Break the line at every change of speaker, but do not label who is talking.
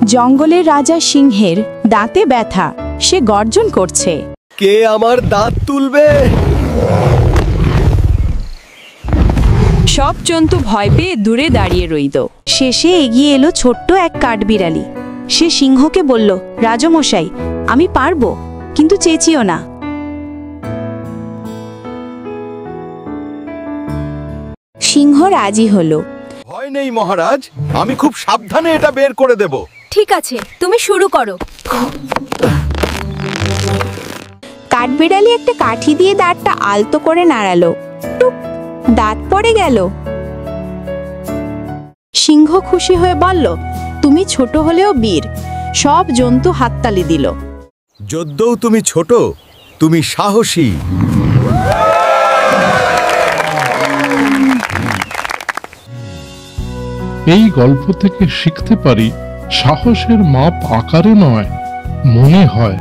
জঙ্গলের রাজা সিংহের দাঁতে ব্যথা, সে গর্জন করছে,
কে আমার দাঁত তুলবে?
সব জন্তু ভয় পেয়ে দূরে দাঁড়িয়ে রইল। শেষে এগিয়ে এলো ছোট্ট এক কাঠবিড়ালি। সে সিংহকে বলল, রাজমশাই, আমি পারবো, কিন্তু চেঁচিও না। সিংহ রাজি হলো।
ভয় নেই মহারাজ, আমি খুব সাবধানে এটা বের করে দেব।
ঠিক আছে, তুমি শুরু করো।
কাঠবিড়ালি একটা কাঠি দিয়ে দাঁতটা আলতো করে নাড়ালো, টুপ, দাঁত পড়ে গেল। সিংহ খুশি হয়ে বলল, তুমি ছোট হলেও বীর। সব জন্তু হাততালি দিল।
যদ্যও তুমি ছোট, তুমি সাহসী।
এই গল্প থেকে শিখতে পারি, সাহসের মাপ আকারে নয়, মনে হয়।